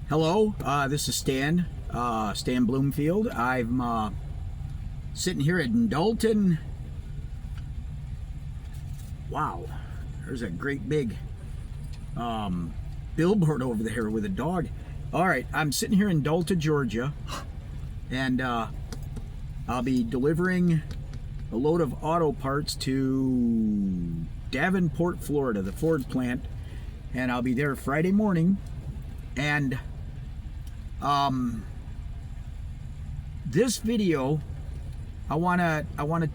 Hello, this is Stan Bloomfield. I'm sitting here in Dalton. Wow, there's a great big billboard over there with a dog. All right, I'm sitting here in Dalton, Georgia, and I'll be delivering a load of auto parts to Davenport, Florida, the Ford plant, and I'll be there Friday morning. And this video, I wanna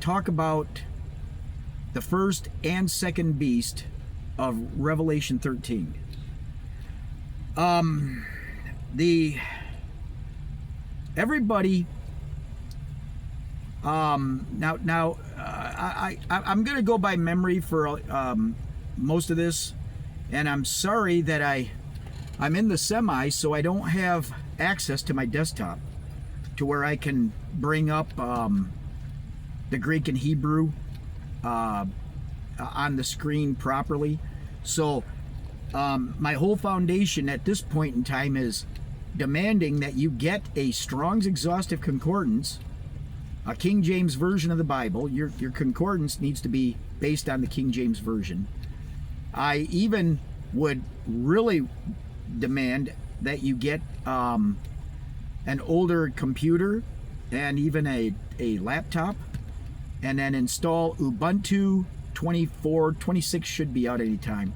talk about the first and second beast of Revelation 13. Everybody. I'm gonna go by memory for most of this, and I'm sorry that I'm in the semi, so I don't have access to my desktop to where I can bring up the Greek and Hebrew on the screen properly. So my whole foundation at this point in time is demanding that you get a Strong's Exhaustive Concordance, a King James version of the Bible. Your concordance needs to be based on the King James version. I even would really demand that you get an older computer and even a laptop, and then install Ubuntu 26 should be out anytime,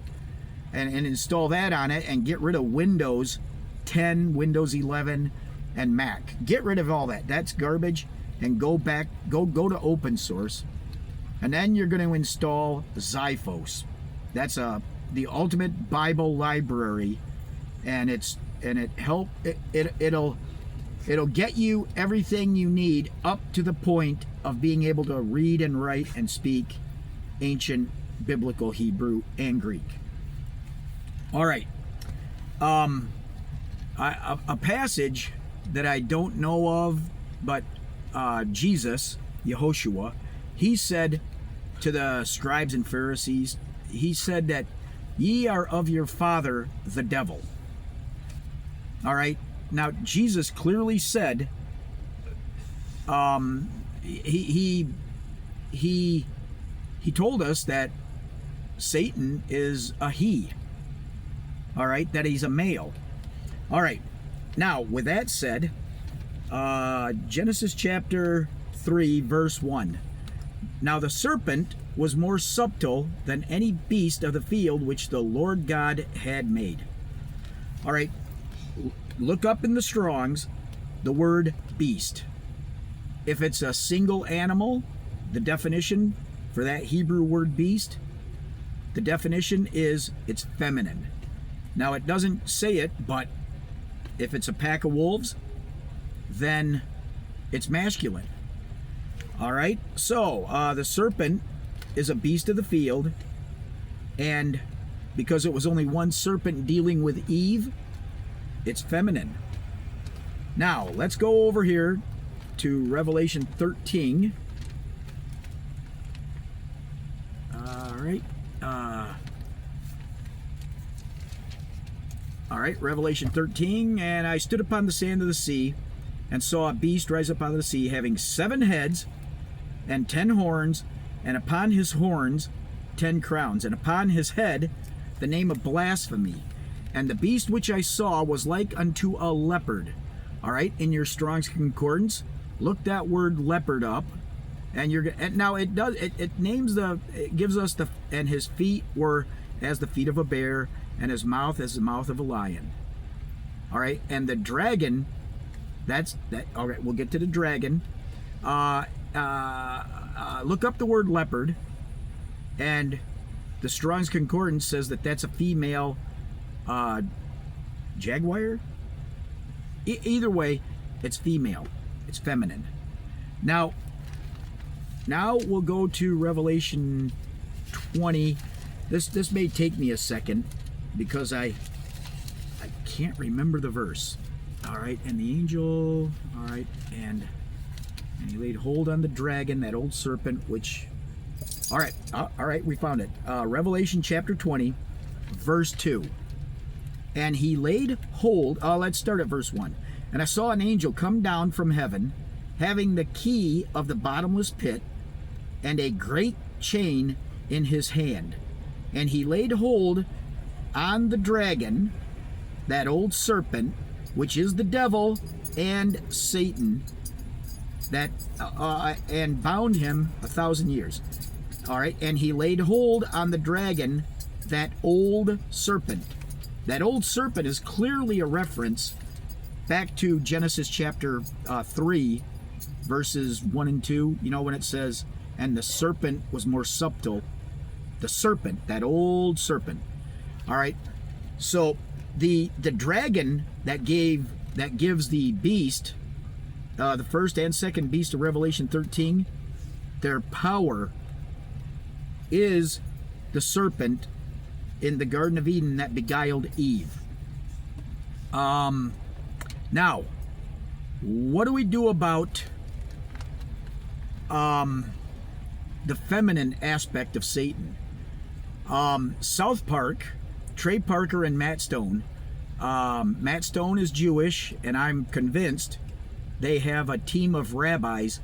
and install that on it, and get rid of Windows 10, Windows 11, and Mac. Get rid of all that. That's garbage, and go to open source. And then you're going to install Xiphos. That's the ultimate Bible library, and it'll get you everything you need up to the point of being able to read and write and speak ancient biblical Hebrew and Greek. All right. A passage that I don't know of, but Jesus, Yehoshua, he said to the scribes and Pharisees, he said that ye are of your father, the devil. All right. Now, Jesus clearly said, he told us that Satan is a he. All right, that he's a male. All right. Now, with that said, Genesis chapter 3, verse 1. Now the serpent was more subtle than any beast of the field which the Lord God had made. All right. Look up in the Strong's the word beast. If it's a single animal, the definition for that Hebrew word beast, the definition is it's feminine. Now it doesn't say it, but if it's a pack of wolves, then it's masculine. All right. So the serpent is a beast of the field, and because it was only one serpent dealing with Eve, it's feminine. Now, let's go over here to Revelation 13. All right. All right, Revelation 13. And I stood upon the sand of the sea, and saw a beast rise up out of the sea, having 7 heads and 10 horns, and upon his horns 10 crowns, and upon his head the name of blasphemy. And the beast which I saw was like unto a leopard. All right, in your Strong's Concordance, look that word leopard up, and now it gives us and his feet were as the feet of a bear, and his mouth as the mouth of a lion. All right, and the dragon, that's that. All right, we'll get to the dragon. Look up the word leopard, and the Strong's Concordance says that that's a female jaguar. Either way, it's female. It's feminine. Now we'll go to Revelation 20. This may take me a second because I can't remember the verse. All right, and the angel. All right, and he laid hold on the dragon, that old serpent, which. All right, we found it. Revelation chapter 20, verse 2. And he laid hold, let's start at verse 1. And I saw an angel come down from heaven, having the key of the bottomless pit, and a great chain in his hand. And he laid hold on the dragon, that old serpent, which is the devil and Satan, that and bound him 1,000 years. All right, and he laid hold on the dragon, that old serpent. That old serpent is clearly a reference back to Genesis chapter 3, verses 1 and 2. You know, when it says, and the serpent was more subtle. The serpent, that old serpent. All right, so the dragon that gives the beast, the first and second beast of Revelation 13, their power is the serpent in the Garden of Eden that beguiled Eve. Now, what do we do about the feminine aspect of Satan? South Park, Trey Parker and Matt Stone. Matt Stone is Jewish, and I'm convinced they have a team of rabbis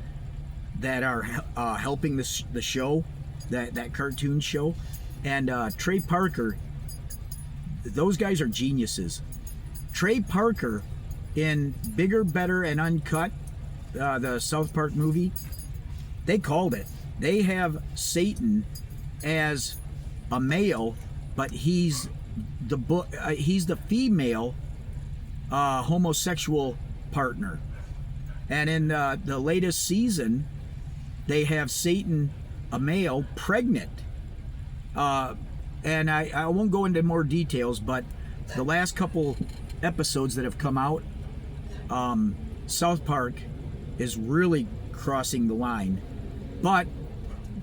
that are helping the show, that cartoon show. And Trey Parker, those guys are geniuses. Trey Parker in Bigger, Better, and Uncut, the South Park movie, they called it. They have Satan as a male, but he's the female homosexual partner. And in the latest season, they have Satan, a male, pregnant. And I won't go into more details, but the last couple episodes that have come out, South Park is really crossing the line. But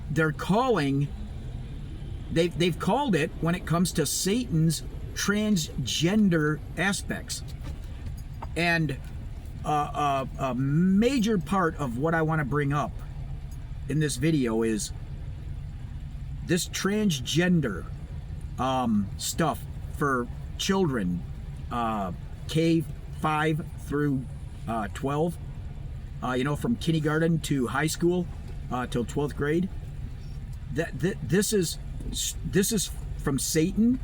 they're calling, they've called it, when it comes to Satan's transgender aspects. And a major part of what I want to bring up in this video is this transgender stuff for children, K-5 through 12, from kindergarten to high school till 12th grade. This is from Satan,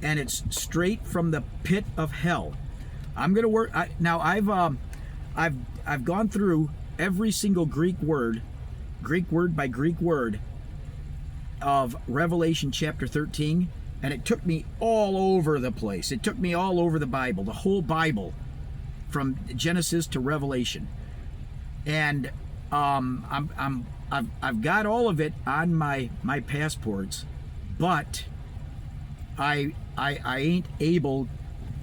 and it's straight from the pit of hell. I'm gonna work now. I've gone through every single Greek word by Greek word of Revelation chapter 13, and it took me all over the place. It took me all over the Bible, the whole Bible, from Genesis to Revelation. And I've got all of it on my passports, but I ain't able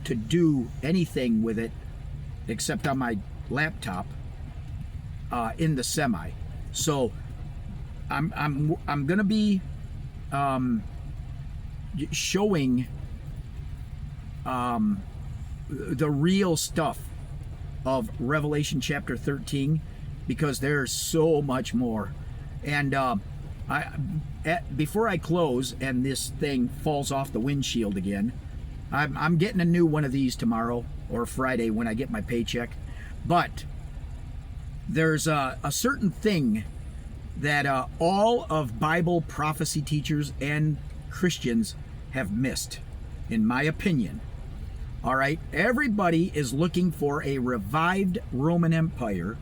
to do anything with it except on my laptop in the semi. So I'm gonna be showing the real stuff of Revelation chapter 13, because there's so much more. And before I close and this thing falls off the windshield again, I'm getting a new one of these tomorrow or Friday when I get my paycheck. But there's a certain thing that all of Bible prophecy teachers and Christians have missed, in my opinion. All right, everybody is looking for a revived Roman Empire,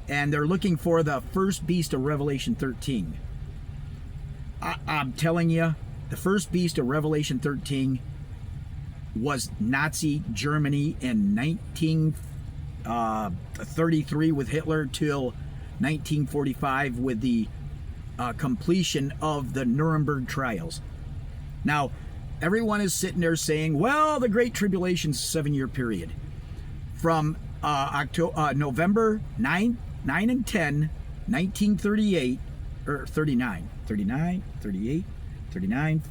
and they're looking for the first beast of Revelation 13. I'm telling you, the first beast of Revelation 13 was Nazi Germany in 1933 with Hitler till 1945 with the completion of the Nuremberg trials. Now, everyone is sitting there saying, well, the Great Tribulation's a 7-year period. From November 9 and 10, 1938, or 39, 39,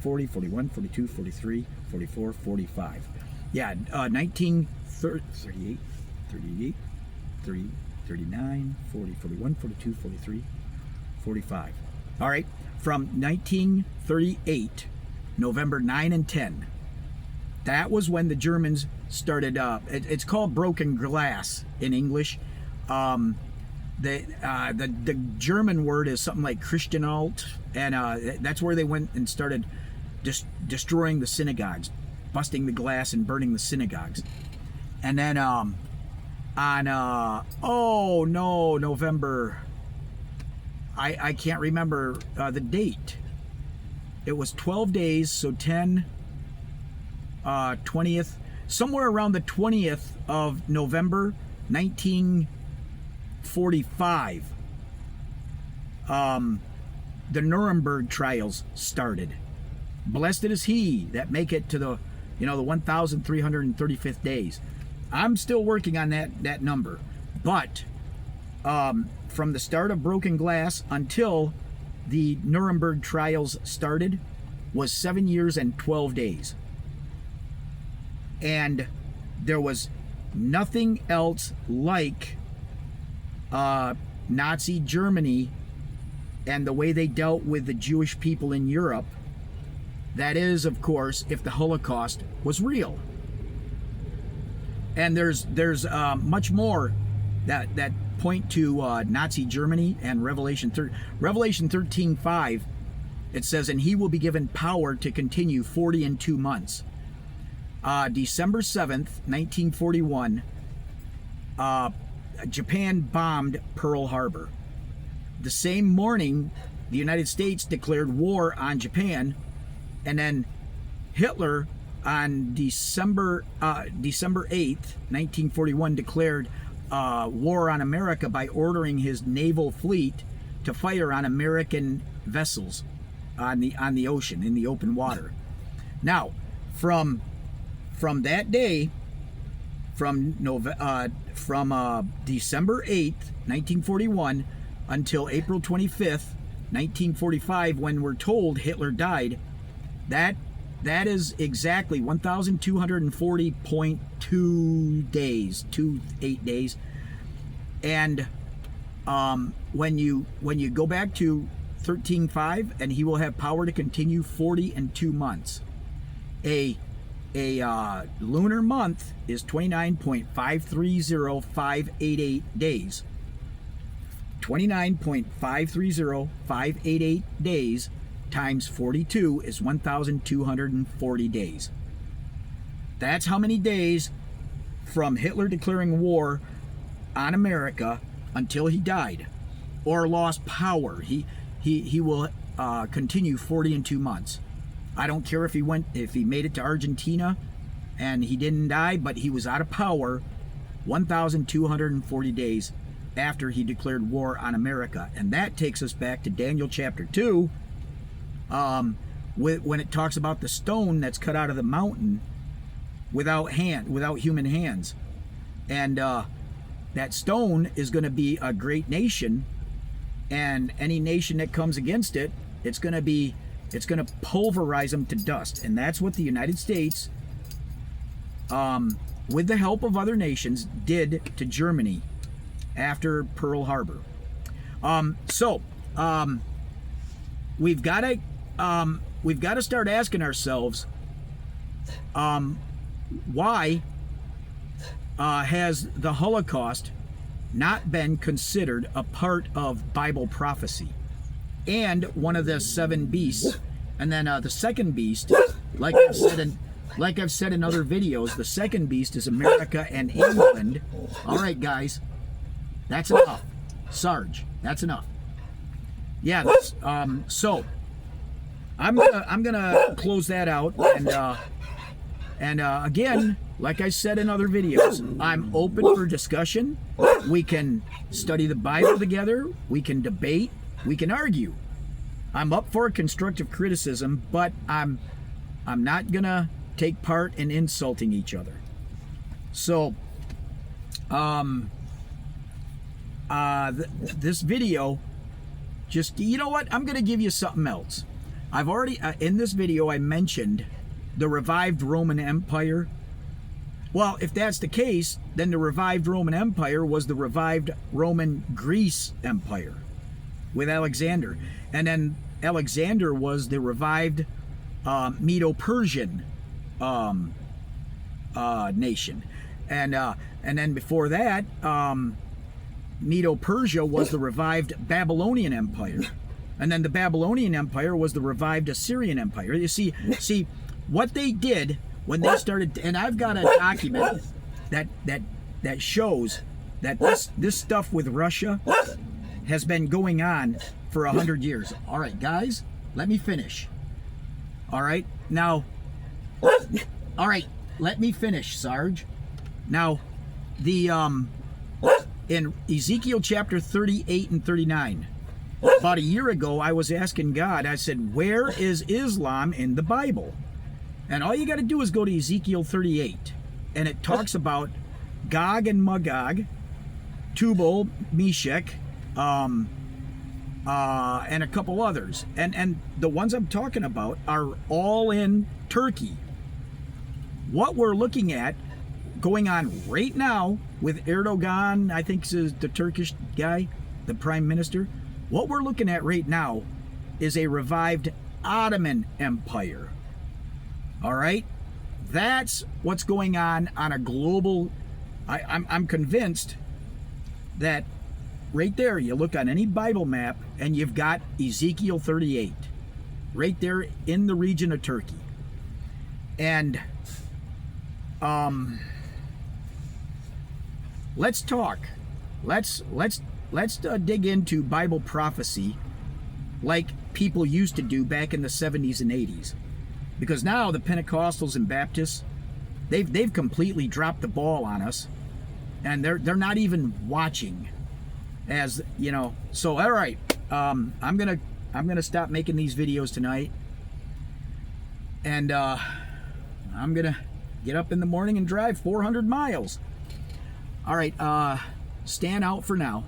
40, 41, 42, 43, 44, 45. Yeah, 1938, 39, 40, 41, 42, 43, 45. All right, from 1938, November 9 and 10, That was when the Germans started. It's called broken glass in English. The German word is something like Christianalt, and that's where they went and started destroying the synagogues, busting the glass and burning the synagogues. And then November, I can't remember the date. It was 12 days, so 20th, somewhere around the 20th of November 1945, the Nuremberg trials started. Blessed is he that make it to the 1,335th days. I'm still working on that number, but from the start of broken glass until the Nuremberg trials started was 7 years and 12 days. And there was nothing else like Nazi Germany and the way they dealt with the Jewish people in Europe. That is, of course, if the Holocaust was real. And there's much more that point to Nazi Germany and Revelation 13:5. It says, and he will be given power to continue 40 and 2 months. December 7th, 1941, Japan bombed Pearl Harbor. The same morning, the United States declared war on Japan, and then Hitler on December 8th, 1941, declared war on America by ordering his naval fleet to fire on American vessels on the ocean, in the open water. Now, from that day, from December 8th, 1941, until April 25th, 1945, when we're told Hitler died, that is exactly 1,240.2 days, 28 days. And when you go back to 13:5, and he will have power to continue 40 and 2 months. A lunar month is 29.530588 days. 29.530588 days times 42 is 1,240 days. That's how many days from Hitler declaring war on America until he died or lost power. He will continue 40 and 2 months. I don't care if he made it to Argentina and he didn't die, but he was out of power 1,240 days after he declared war on America. And that takes us back to Daniel chapter 2, when it talks about the stone that's cut out of the mountain without human hands. And that stone is going to be a great nation, and any nation that comes against it, it's going to pulverize them to dust. And that's what the United States, with the help of other nations, did to Germany after Pearl Harbor. We've got to start asking ourselves, why has the Holocaust not been considered a part of Bible prophecy and one of the 7 beasts? And then the second beast, like I've said in other videos, the second beast is America and England. All right, guys, that's enough. Sarge, that's enough. Yeah. So I'm gonna close that out, and again, like I said in other videos, I'm open for discussion. We can study the Bible together. We can debate. We can argue. I'm up for constructive criticism, but I'm not gonna take part in insulting each other. So, this video, just, you know what? I'm gonna give you something else. I've already in this video I mentioned the revived Roman Empire. Well, if that's the case, then the revived Roman Empire was the revived Roman Greece Empire with Alexander, and then Alexander was the revived Medo-Persian nation, and then before that, Medo-Persia was the revived Babylonian Empire, and then the Babylonian Empire was the revived Assyrian Empire. You see what they did when they started, and I've got a document that shows that this stuff with Russia has been going on for 100 years. All right, guys, let me finish. All right, now, all right, let me finish, Sarge. Now, the in Ezekiel chapter 38 and 39, about a year ago, I was asking God, I said, where is Islam in the Bible? And all you got to do is go to Ezekiel 38, and it talks about Gog and Magog, Tubal, Meshach, and a couple others. And the ones I'm talking about are all in Turkey. What we're looking at going on right now with Erdogan, I think is the Turkish guy, the prime minister. What we're looking at right now is a revived Ottoman Empire. All right? That's what's going on a global... I'm convinced that right there, you look on any Bible map and you've got Ezekiel 38 right there in the region of Turkey. And let's talk. Let's dig into Bible prophecy like people used to do back in the 70s and 80s. Because now the Pentecostals and Baptists, they've completely dropped the ball on us, and they're not even watching, as you know. So all right, I'm gonna stop making these videos tonight, and I'm gonna get up in the morning and drive 400 miles. All right, stand out for now.